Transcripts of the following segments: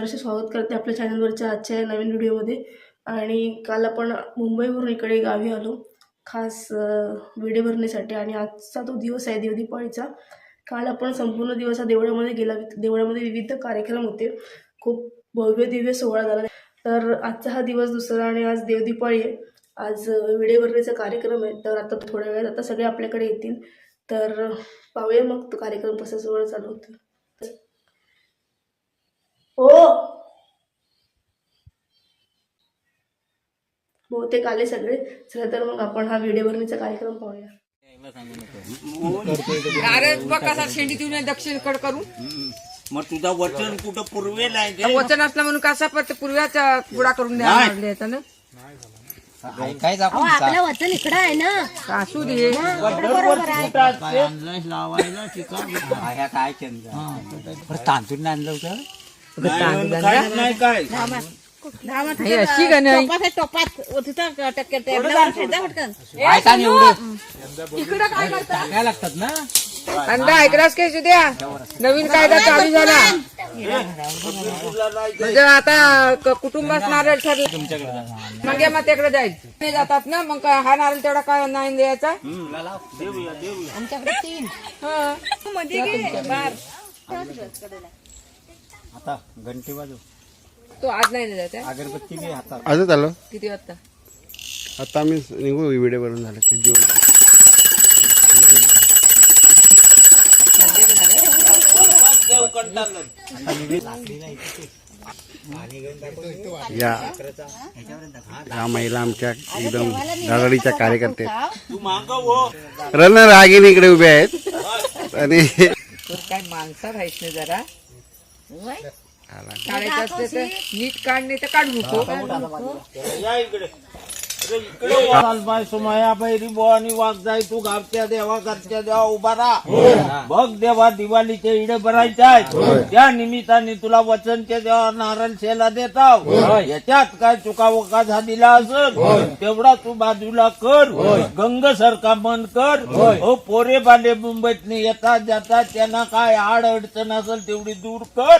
सहर्ष स्वागत करते आपल्या चॅनलवरच्या आजच्या नवीन व्हिडिओमध्ये। आणि काल आपण मुंबईवरून इकडे गावी आलो खास विडे भरण्यासाठी आणि आजचा तो दिवस आहे देवदीपावलीचा। काल आपण संपूर्ण दिवस देवळामध्ये गेला, देवळामध्ये विविध कार्यक्रम होते, खूप भव्य दिव्य सोहळा झाला। तर आजचा हा दिवस दुसरा आणि आज देवदीपावली आहे, आज विडे भरण्याचा कार्यक्रम आहे। तर आता थोड्या वेळात आता सगळे आपल्याकडे येतील, तर पाहूया मग तो कार्यक्रम कसा सोहळा चालू होतो। हो बहुतेक आले सगळे। चला तर मग आपण हा व्हिडिओ भरण्याचा कार्यक्रम पाहूया। कसा शेंडी देऊन दक्षिणकडे करून मग तुझा वचन कुठं पूर्वेला आहे? वचन असला म्हणून कसा पण पूर्व्याचा गुडा करून द्यायचा ना। काय आपलं वचन इकडं आहे ना, असू दे लावायला शिका काय चंद्र तांतून आणलं होतं नाही काय अशी का नाही इकडं काय करतात लागतात ना। अंडा ऐकलास काय द्या, नवीन कायदा चालू झाला म्हणजे आता कुटुंबास नारळ ठरले मग मग तिकडे जाईल ते जातात ना। मग हा नारळ तेवढा काय नाही द्यायचा आमच्याकडे 3 आता घंटी वाजव तो आज नाही द्यायचा अगरबत्ती घे हातात। आजच आलो किती वाजता? आता आम्ही निघू व्हिडिओ बनवून झालं या महिला आमच्या एकदम धडाडीच्या कार्यकर्ते रन रागिनी इकडे उभे आहेत आणि काय माणसं राहायच नाही जरा काढायचं असते तर नीट काढ नाही तर काढ नको। या इकडे बाय सुमाया बैरी बोवानी वाघ जाय तू गावच्या देवा घरच्या देवा उभा राहा बघ देवा दिवाळीचे इडे भरायचे त्या निमित्ताने तुला वचनच्या देवा नारळ शेला देताव। याच्यात काय चुकावका झालेला असेल तेवढा तू बाजूला कर, गंग सारखा मन कर। हो पोरे बाले मुंबईत येतात जातात त्यांना काय आड अडचण असेल तेवढी दूर कर।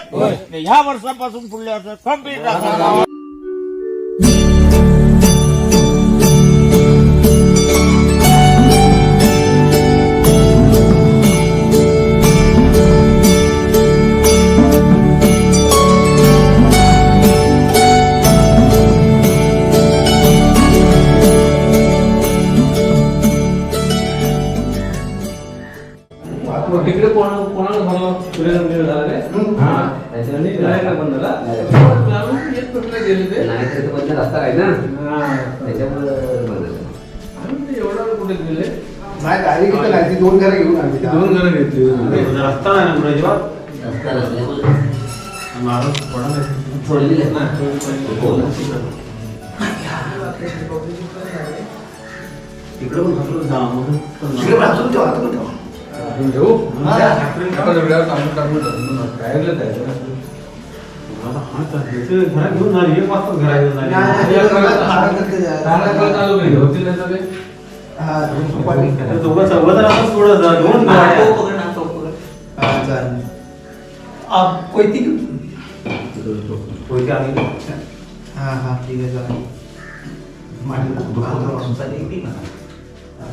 ह्या वर्षापासून पुढल्या वर्षात कंप्लीट राहा। तिकडे कोणाला झालं सूर्यनंदिनी झाला रे त्याच्याने बंद झाला एक कुठले गेले ते नाही बंद रस्ता आहे ना त्याच्यामुळे एवढं कुठे गेले नाही गाडी घेतली नाही, 2 घरं घेऊन आली, 2 घरं घेतली रस्ता नाही ना पुढे जेव्हा माणूस पडले ना तिकडे घेऊ घेऊन झाली 1 वाजता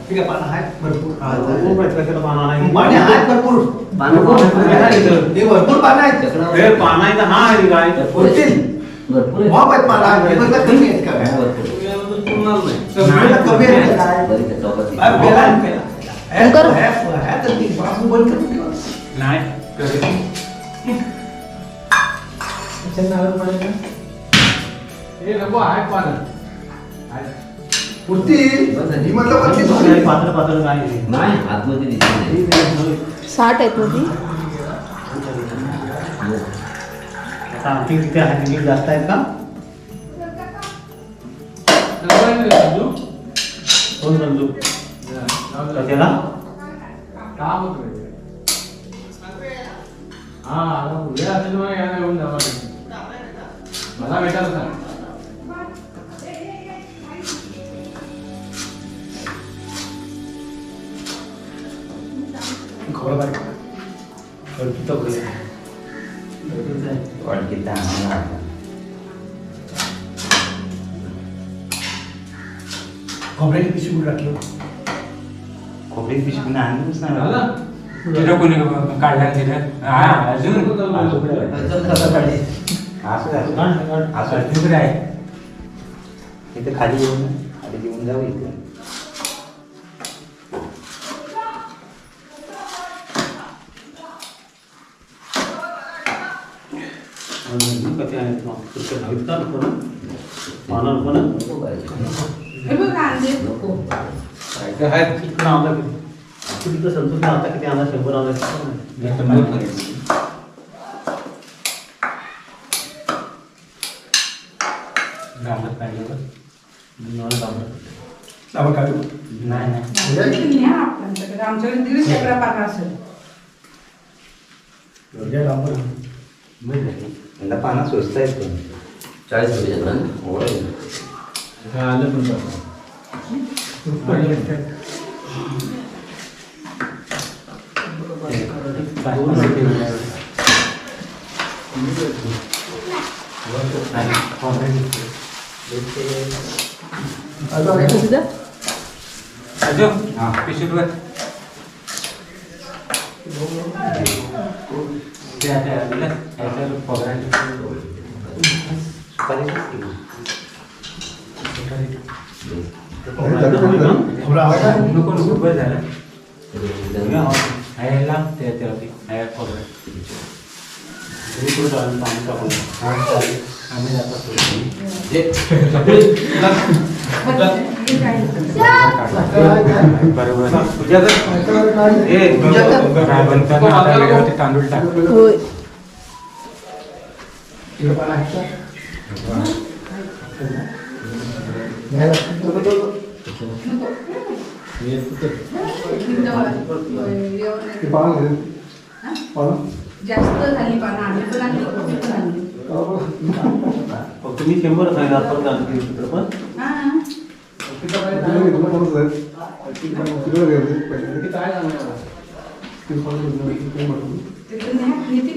ठीक आहे, पानं आहेत भरपूर पानं आहे पाणी आहेत भरपूर भरपूर पानं आहेत पाना हा आहे काय होतील भरपूर पानं आहेत कमी आहेत का कमी आहे पानं पात्र पात्र नाही आतमध्ये 60 आहेत मध्ये आणखी तिथे हाती जास्त आहेत का? कोण समजू त्याला काम होत हा वेळ असेल मग यायला येऊन जावा मला भेटायला सांग। वाटकीचा खोबऱ्याची पिशवी कुठे टाकली? खोबऱ्याची पिशवी आणलीच नाही तिथं कोणी काढला तिथं अजून असं दुसरं आहे इथे खाली येऊन जाऊ इथे. आमच्याकडे 1.5 एकर पानं असेल. यंदा पाना स्वस्त आहेत पण 40 रुपये जण पिशवीवर नको नको बस झालं ह्याला ह्या खोबरं आम्ही जातो बरोबर तांदूळ टाक होय. जास्त झाली पानं आम्ही पण आणली. तुम्ही 100 सांगा आपण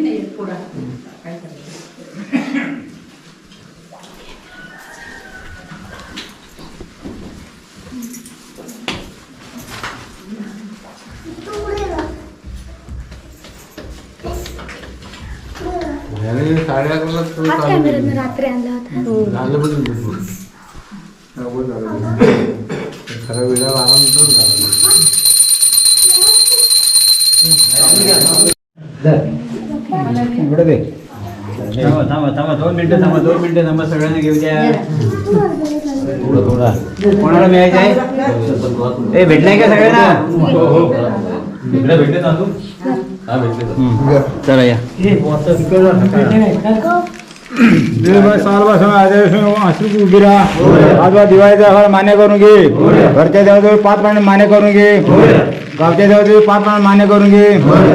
नाही पुढा काय करायचं. रात्री आणला थांबा 2 मिनिटं थांबा सगळ्यांना घेऊ द्या थोडा कोणाला मिळायचं आहे भेटलाय का सगळ्यांना भेटले तांदूळ चला या आजवा दिवाळीचा मान्य करून घे, घरच्या देवाजवळ 5 पाणी मान्य करून घे, गावच्या देवाजवळ 5 पाणी मान्य करून घे,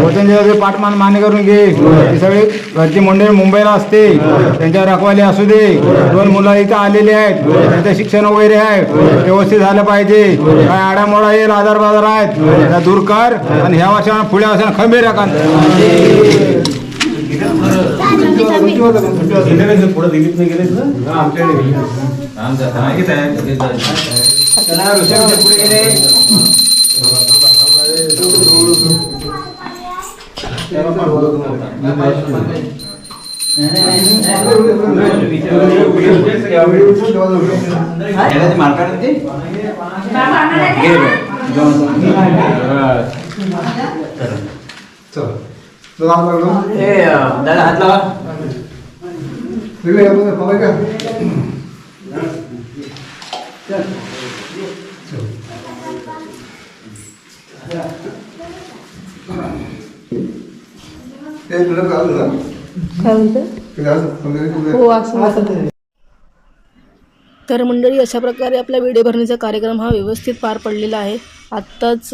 वचन देवाजवळ 5 पाणी मान्य करून घे. ही सगळी घरची मंडळी मुंबईला असते, त्यांच्या रखवाली असू दे. 2 मुलं इथं आलेली आहेत, त्यांचं शिक्षण वगैरे आहे, व्यवस्थित झालं पाहिजे. काय आडामोडा येईल आजार बाजार आहेत त्या दूर कर आणि ह्या वर्षाला पुढे वर्षाला खंबीर राखा. पुढे दिलीप नाही गेले पुढे गेले दादा हात लावा तर मंडळी, अशा प्रकारे आपला विडे भरणीचा कार्यक्रम हा व्यवस्थित पार पडलेला आहे. आत्ताच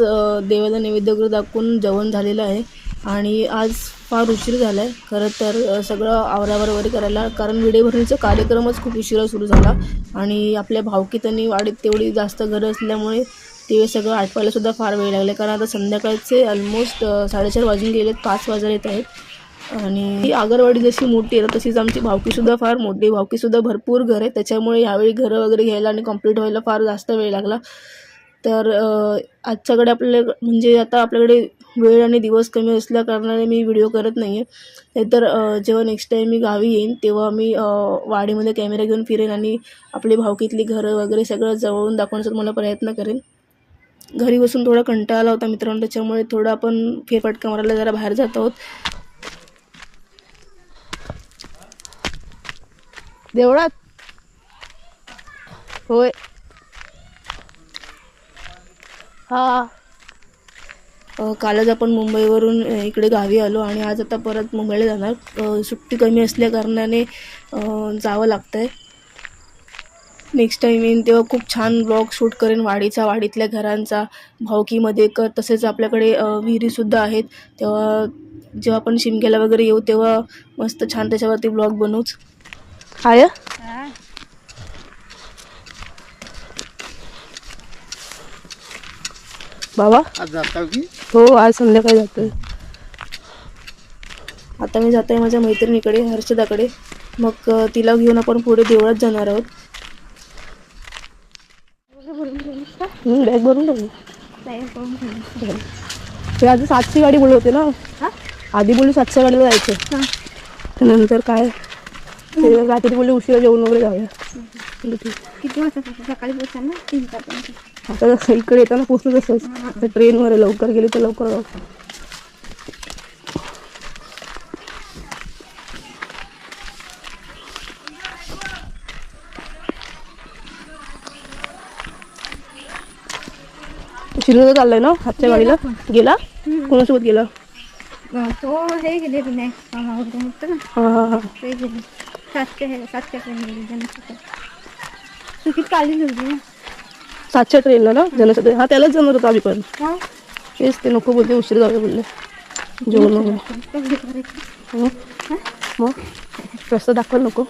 देवाला नैवेद्य वगैरे दाखवून जेवण झालेलं आहे आणि आज फार उशीर झाला आहे खरं तर सगळं आवरावर वगैरे करायला, कारण विडे भरणीचा कार्यक्रमच खूप उशिरा सुरू झाला आणि आपल्या भावकीतनी वाडीत तेवढी जास्त घरं असल्यामुळे ते सगळं आटवायला सुद्धा फार वेळ लागला. कारण आता संध्याकाळचे ऑलमोस्ट 4:30 वाजून गेलेत, 5 वाजले येत आहेत आणि ही आगरवाडी जशी मोठी आहे ना तशीच आमची भावकीसुद्धा फार मोठी आहे. भावकीसुद्धा भरपूर घर आहे, त्याच्यामुळे यावेळी घरं वगैरे घ्यायला आणि कंप्लीट व्हायला फार जास्त वेळ लागला. तर आजच्याकडे आपल्याला म्हणजे आता आपल्याकडे वेळ आणि दिवस कमी असल्या कारणाने मी व्हिडिओ करत नाही आहे. नाहीतर जेव्हा नेक्स्ट टाईम मी गावी येईन तेव्हा मी वाडीमध्ये कॅमेरा घेऊन फिरेन आणि आपली भावकीतली घरं वगैरे सगळं जवळून दाखवण्याचा मला प्रयत्न करेन. घरी बसून थोडा कंटाळा आला होता मित्रांनो, त्याच्यामुळे थोडं आपण फेरफटका मारायला जरा बाहेर जात आहोत. देवळात होय हा. कालच आपण मुंबईवरून इकडे गावी आलो आणि आज आता परत मुंबईला जाणार. सुट्टी कमी असल्या कारणाने जावं लागतं आहे. नेक्स्ट टाईम येईन तेव्हा खूप छान ब्लॉग शूट करेन वाडीतल्या घरांचा, भावकीमध्ये तसेच आपल्याकडे विहिरीसुद्धा आहेत. तेव्हा जेव्हा आपण शिमग्याला वगैरे येऊ तेव्हा मस्त छान त्याच्यावरती ब्लॉग बनवूच. आय बाबा आज जाता की हो, आज संध्याकाळी जातोय. आता मी जातोय माझ्या मैत्रिणीकडे हर्षदाकडे, मग तिला घेऊन आपण पुढे देवळात जाणार आहोत. बॅग भरून टाकू. ते आधी 7ची गाडी बोलवते ना, आधी बोलली 7च्या गाडीला जायचं, नंतर काय ते रात्री बोलले उशिरा जेवण वगैरे जाऊया. किती वाजता सकाळी पोहोचाल ना? 3:00. आता इकडे येताना पोहोचत असंच ट्रेनवर लवकर गेली तर लवकर जाऊ. शिरूर चाललाय ना हातच्या गाडीला? गेला कोणासोबत गेला? तो हे गेले विनायक होतं ना, हा. ते गेले 7च्या ट्रेन. चुकीत काळजी होती ना 7च्या ट्रेनला ना जनसाठी. हा त्यालाच जाणार होता आम्ही पण, तेच ते नको बोलते उशीर जाऊया बोलले जेवण वगैरे. मग रस्ता दाखवायला नको.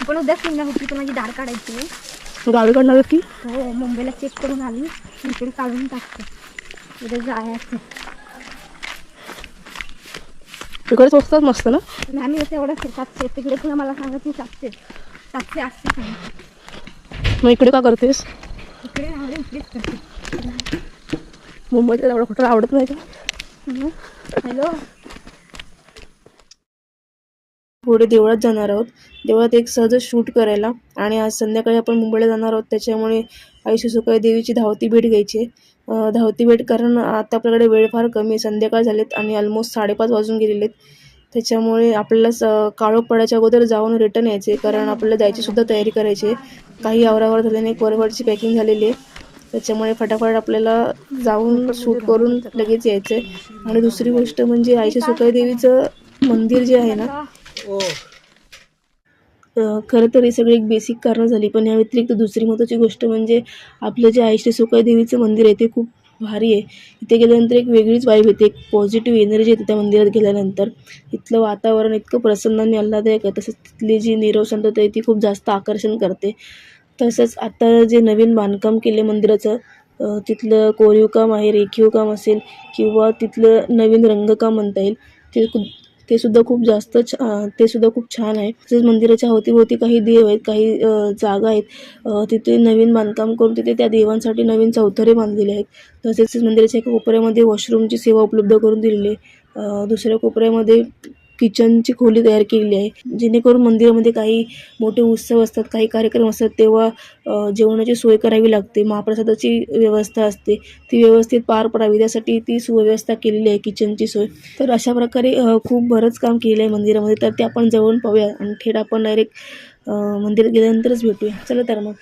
पण उद्या सिंगा होती तर माझी दाढ काढायची. गावी काढणार की हो, मुंबईला चेक करून आली, इकडे काढून टाकते. उद्या जायचं. तिकडे स्वस्तात मस्त ना. आम्ही असं एवढं 700 तिकडे पुन्हा मला सांगत की 700 800 सांग. मग इकडे का करतेस? इकडे आवडेल इकडेच करते. मुंबईचा एवढा कुठं आवडत नाही का? हॅलो, पुढे देवळात जाणार आहोत. देवळात एक सहज शूट करायला, आणि आज संध्याकाळी आपण मुंबईला जाणार आहोत त्याच्यामुळे आईशी सुकाई देवीची धावती भेट घ्यायची आहे. धावती भेट कारण आता आपल्याकडे वेळ फार कमी आहे, संध्याकाळ झालेत आणि ऑलमोस्ट 5:30 वाजून गेलेले आहेत. त्याच्यामुळे आपल्याला काळोख पडायच्या अगोदर जाऊन रिटर्न यायचे, कारण आपल्याला जायची सुद्धा तयारी करायची आहे. काही आवरावर झाल्याने कोरवरची पॅकिंग झालेली आहे, त्याच्यामुळे फटाफट आपल्याला जाऊन शूट करून लगेच यायचं आहे. आणि दुसरी गोष्ट म्हणजे आईशी सुकाई देवीचं मंदिर जे आहे ना, खरं तर ही सगळी एक बेसिक कारणं झाली, पण या व्यतिरिक्त दुसरी महत्त्वाची गोष्ट म्हणजे आपलं जे आईशी सुकाई देवीचं मंदिर आहे ते खूप भारी आहे. इथे गेल्यानंतर एक वेगळीच वाईब येते, एक पॉझिटिव्ह एनर्जी येते त्या मंदिरात गेल्यानंतर. इथलं वातावरण इतकं प्रसन्न आणि आल्हाददायक आहे, तसंच तिथली जी नीरव शांतता आहे ती खूप जास्त आकर्षण करते. तसंच आता जे नवीन बांधकाम केले मंदिराचं, तिथलं कोरीव काम आहे, रेखीव काम असेल किंवा तिथलं नवीन रंगकाम म्हणता येईल, ते सुद्धा खूप छान आहे. तसेच मंदिराच्या अवतीभोवती काही देव आहेत, काही जागा आहेत, तिथे नवीन बांधकाम करून तिथे त्या देवांसाठी नवीन चौथरे बांधलेले आहेत. तसेच मंदिराच्या एका कोपऱ्यामध्ये वॉशरूमची सेवा उपलब्ध करून दिलेली आहे. दुसऱ्या कोपऱ्यामध्ये किचनची खोली तयार केलेली आहे, जेणेकरून मंदिरामध्ये काही मोठे उत्सव असतात, काही कार्यक्रम असतात तेव्हा जेवणाची सोय करावी लागते, महाप्रसादाची व्यवस्था असते, ती व्यवस्थित पार पडावी त्यासाठी ती सुव्यवस्था केलेली आहे, किचनची सोय. तर अशा प्रकारे खूप बरंच काम केलं आहे मंदिरामध्ये. तर ते आपण जवळून पाहूया आणि थेट आपण डायरेक्ट मंदिरात गेल्यानंतरच भेटूया. चला तर मग.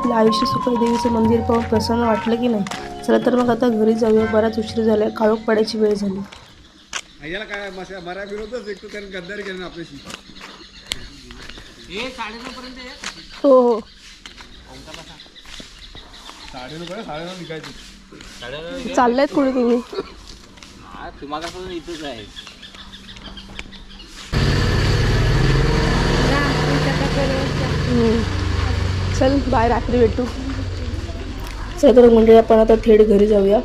आपल्या आयुष्य सुखा देवीचं मंदिर पाहून प्रसन्न वाटलं की नाही? चला तर मग आता घरी जाऊया, बराच उशीर झाला, काळोख पडायची वेळ झाली. हो हो चाललंय कुठे तुम्ही? चल बाय, रात्री भेटू. चला तर म्हणजे आपण आता थेट घरी जाऊया.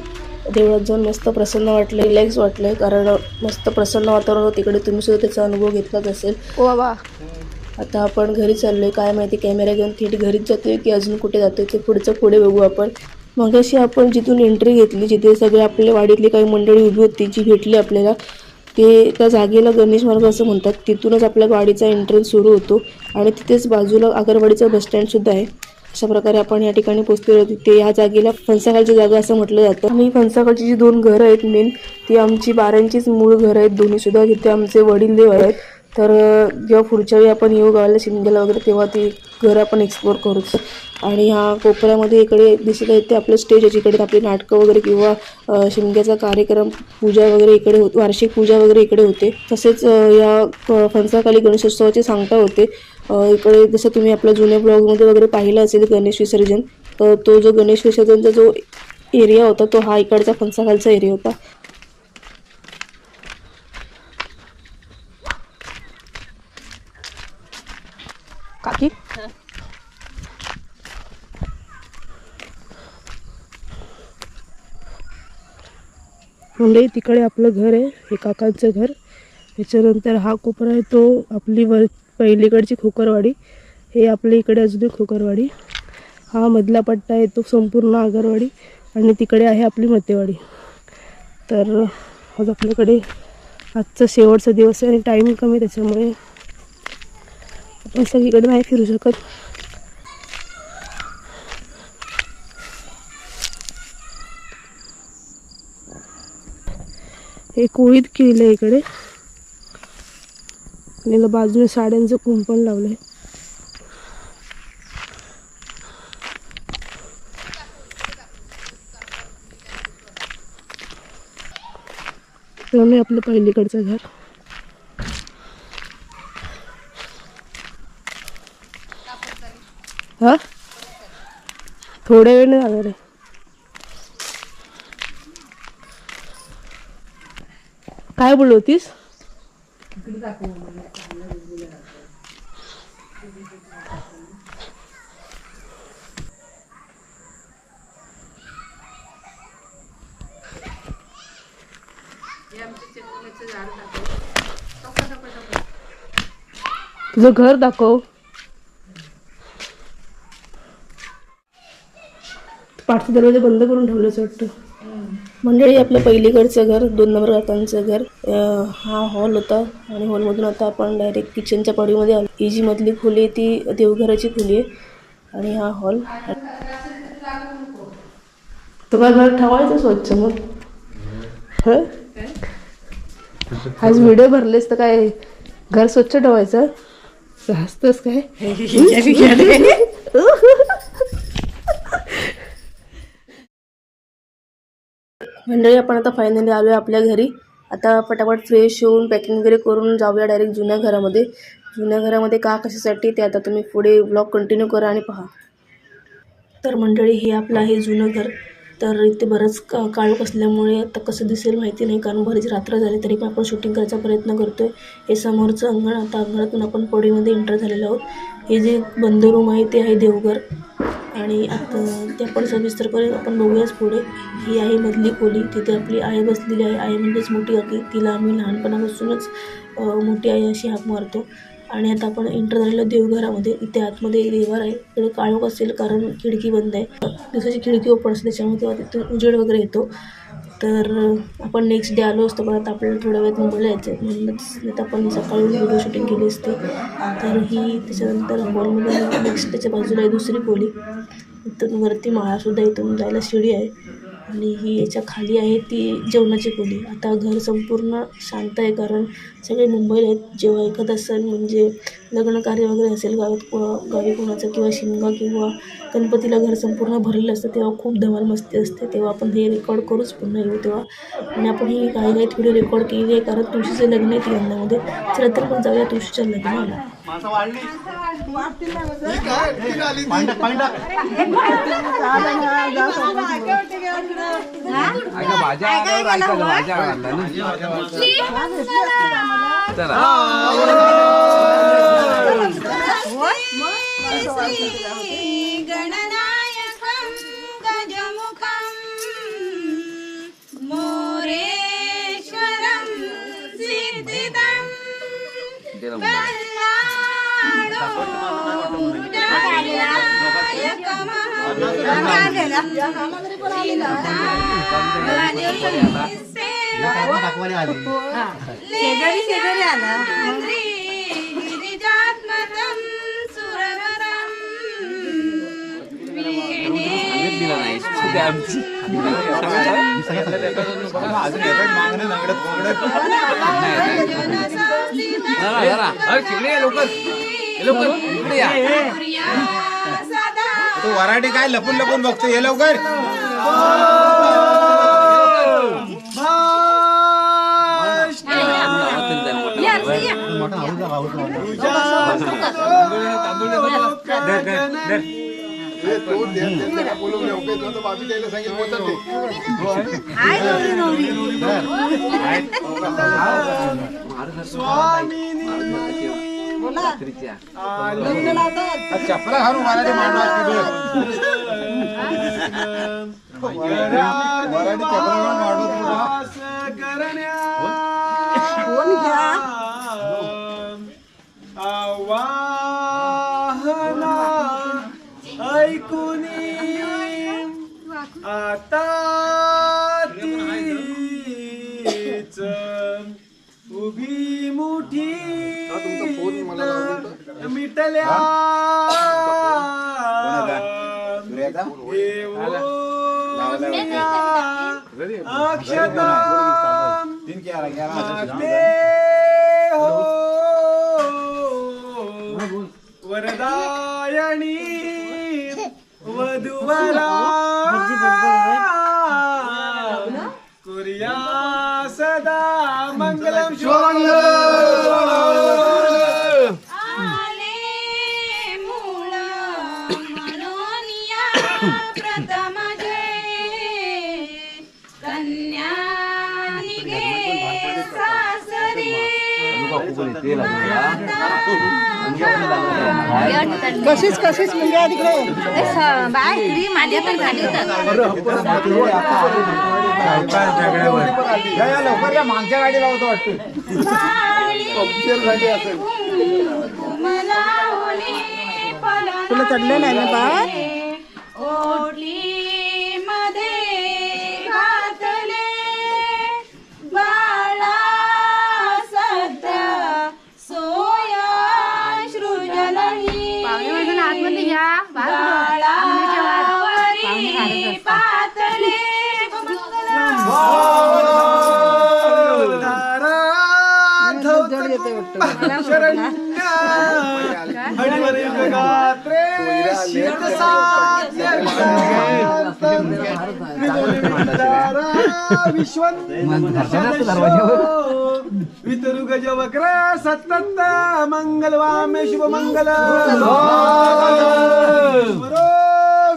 देवळात जाऊन मस्त प्रसन्न वाटलं, रिलॅक्स वाटलं, कारण मस्त प्रसन्न वातावरण होतं तिकडे. तुम्ही सुद्धा त्याचा अनुभव घेतलाच असेल. ओ बाबा, आता आपण घरी चाललोय. काय माहिती कॅमेरा घेऊन थेट घरीच जातोय की अजून कुठे जातोय ते पुढे बघू आपण. मग अशी आपण जिथून एंट्री घेतली, जिथे सगळे आपल्या वाडीतली काही मंडळी उभी होती जी भेटली आपल्याला, ते त्या जागेला गणेश मार्ग असं म्हणतात. तिथूनच आपल्या गाडीचा एंट्रन्स सुरू होतो आणि तिथेच बाजूला आगरवाडीचं बसस्टँड सुद्धा आहे. अशा प्रकारे आपण या ठिकाणी पोहोचलेलो होतो. ते या जागेला फणसाखालची जागा असं म्हटलं जातं. आणि फणसाखालची जी 2 घरं आहेत मेन, ती आमची बारांचीच मूळ घरं आहेत दोन्ही सुद्धा. तिथे आमचे वडील देव आहेत. तर जेव्हा पुढच्या वेळी आपण येऊ गावाला शिमग्याला वगैरे, तेव्हा ती घरं आपण एक्सप्लोअर करू. आणि ह्या कोपऱ्यामध्ये इकडे दिसत आहे ते आपलं स्टेज आहे, जिकडे आपली नाटकं वगैरे किंवा शिमग्याचा कार्यक्रम, पूजा वगैरे इकडे वार्षिक पूजा वगैरे इकडे होते. तसेच या फणसाखाली गणेशोत्सवाचे सांगता होते. इकडे जसं तुम्ही आपल्या जुन्या ब्लॉगमध्ये वगैरे पाहिलं असेल गणेश विसर्जन, तर तो जो गणेश विसर्जनचा जो एरिया होता तो हा इकडचा फणसाखालचा एरिया होता. काकी म्हणजे तिकडे आपलं घर आहे, हे काकांचं घर. त्याच्यानंतर हा कोपरा आहे तो आपली पहिलीकडची खोकरवाडी. हे आपल्या इकडे अजून एक खोकरवाडी. हा मधला पट्टा आहे तो संपूर्ण आगरवाडी आणि तिकडे आहे आपली मतेवाडी. तर आज आपल्याकडे आजचा शेवटचा दिवस आहे आणि टाईम कमी, त्याच्यामुळे आपण सगळीकडे नाही फिरू शकत. हे कोळीत केलं आहे इकडे आणि बाजूने साड्यांचं कुंपण लावलंय. तर मी आपलं पहिलीकडचं घर. हा थोड्या वेळ जाणार आहे. काय बोलत होतीस? तुझं घर दाखव. पाठचा दरवाजा बंद करून ठेवल्याचं वाटतं. मंडळी, आपलं पहिलीकडचं घर, 2 नंबर काकांचं घर. हा हॉल होता आणि हॉलमधून आता आपण डायरेक्ट किचनच्या पाडीमध्ये आलो. ही जी मधली खोली आहे ती देवघराची खोली आहे आणि हा हॉल. तुला घर ठेवायचं स्वच्छ मग. हं, आज व्हिडिओ भरलेस तर काय घर स्वच्छ ठेवायचं? हसतोस काय? मंडळी, आपण आता फायनली आलो आहे आपल्या घरी. आता पटापट फ्रेश होऊन पॅकिंग वगैरे करून जाऊया डायरेक्ट जुन्या घरामध्ये. जुन्या घरामध्ये का कशासाठी ते आता तुम्ही पुढे ब्लॉग कंटिन्यू करा आणि पहा. तर मंडळी, हे आपलं आहे जुनं घर. तर इथे बरंच काळोख असल्यामुळे आता कसं दिसेल माहिती नाही, कारण बरीच रात्र झाली तरी पण आपण शूटिंग करायचा प्रयत्न करतोय. हे समोरचं अंगण. आता अंगणातून आपण पडीमध्ये एंटर झालेलो आहोत. हे जे बंद रूम आहे ते आहे देवघर आणि आता ते आपण सविस्तरपणे आपण बघूयाच पुढे. ही आहे मधली खोली. तिथे आपली आई बसलेली आहे. आई म्हणजेच मोठी काकी. तिला आम्ही लहानपणापासूनच मोठी आई अशी हाक मारतो. आणि आता आपण एंटर झालेलो देवघरामध्ये. इथे आतमध्ये एक देवार आहे. इकडे काळोख असेल कारण खिडकी बंद आहे. दिवसाची खिडकी ओपन असते त्याच्यामुळे तेव्हा तिथून उजेड वगैरे येतो. तर आपण नेक्स्ट डे आलो असतो, पण आता आपल्याला थोड्या वेळात मुंबईला यायचं आहे म्हणूनच नाही तर आपण सकाळी व्हिडिओ शूटिंग केली असते. तर ही त्याच्यानंतर हॉलमध्ये नेक्स्ट त्याच्या बाजूला आहे दुसरी खोली. इथून वरती माळासुद्धा, इथून जायला शिडी आहे. आणि ही याच्या खाली आहे ती जेवणाची खोली. आता घर संपूर्ण शांत आहे, कारण सगळे मुंबईला आहेत. जेव्हा एखादा सण म्हणजे लग्न कार्य वगैरे असेल गावी कोणाचं किंवा शिमगा किंवा गणपतीला घर संपूर्ण भरलेलं असतं, तेव्हा खूप धमाल मस्ती असते. तेव्हा आपण हे रेकॉर्ड करूच पुन्हा येऊ तेव्हा. आणि आपण ही काही व्हिडिओ रेकॉर्ड केलेली आहे, कारण तुळशीचं लग्न आहे ती यंदामध्ये. चला तर पण जाऊया तुळशीच्या लग्नाला. गणनायकं गजमुखं मोरेश्वरं सिद्धिदं गिरिजात्मकं सुरवरं तू वराठी काय लपून लपून बघतो, ये लवकर. चपला घालून मराठी मांडवा मराठी चपला घालून आवाहना ऐकुनी आता तीच उभी मुठी मिटल्या अक्षता वरदायणी वधुवरा कुर्या सदा मंगलम कशीच मुंग्या तिकडे बाय माझ्या पण झाली लवकर या मागच्या गाडीला होतो वाटतं. तुला चढले नाही ना बाय ओढली मध्ये घातले बाळा सध्या सोया सृजनही आतमध्ये घ्या बाळावरी पातले वितरु गजवक्र सतत मंगलवामे शुभ मंगल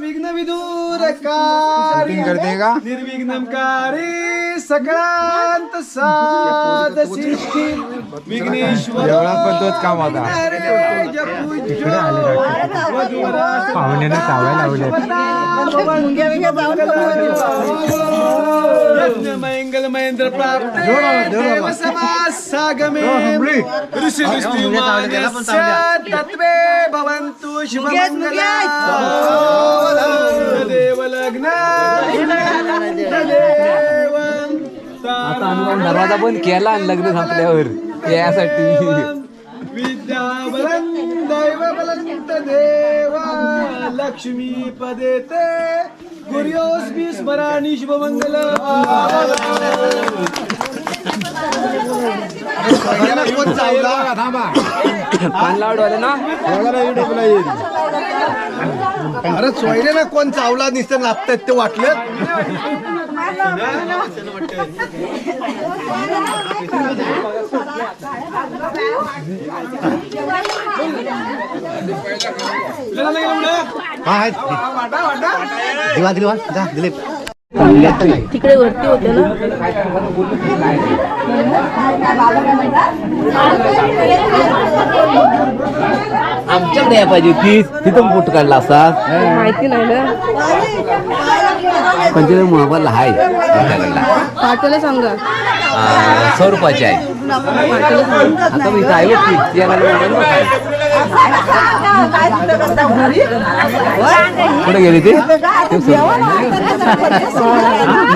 विघ्न विदूरकारी करते का निर्विघ्नकारी सकळांत साध सिद्धी विघ्नेश्वर पण तोच काम होता. पाहुण्याने टाळ्या लावल्या. मंगल महेंद्र प्राप्त देव समासागमे ऋषि तत्वे भवन्तु शुभमंगला देव लग्न आता आम्ही दरवाजा बंद केला आणि लग्न संपल्यावर यासाठी विद्याबलं दैव बलंत देवा लक्ष्मी पदेते गुरुयोस्मी स्मराणी शुभमंगल. कोण चावला अरे सोयरे ना कोण चावला नुसतं लागतात ते वाटलं. दिवा दिवा जा दिलीप तिकडे वरती होते ना. आमच्याकडे या पाहिजे होती तिथं फोटो काढला असता. माहिती नाही ना. पंचवीस मोबाईल आहे तुमच्याकडला. पाठवलं सांगा. 100 रुपयाची आहे. आता मी इथं आहे बघ ती. या गाडीवर मोबाईल नव्हता. कुठे गेली ती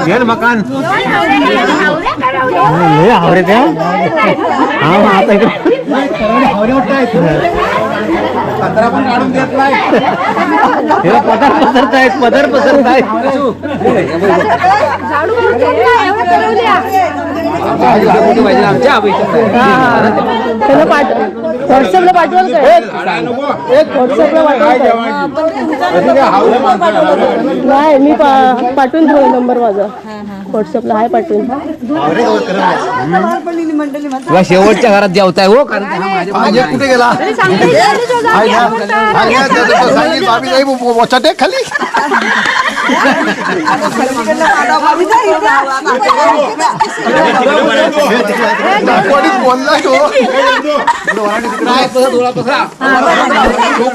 घेर मकान आवरे ते हा आता आवरे वाटत पत्रा पण काढून देत नाही. हे पदर पसरतायत पदर पसरतायत. आमच्या व्हॉट्सअपला पाठवाल काय? व्हॉट्सअपला नाही मी पाठवून ठेवला नंबर माझा. व्हॉट्सअपला आहे पाठवून. तुला शेवटच्या घरात जेवताय हो कारण माझ्या कुठे गेला वचाटे खाली बोलला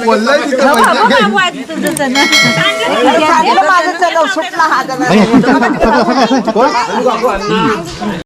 बोललाय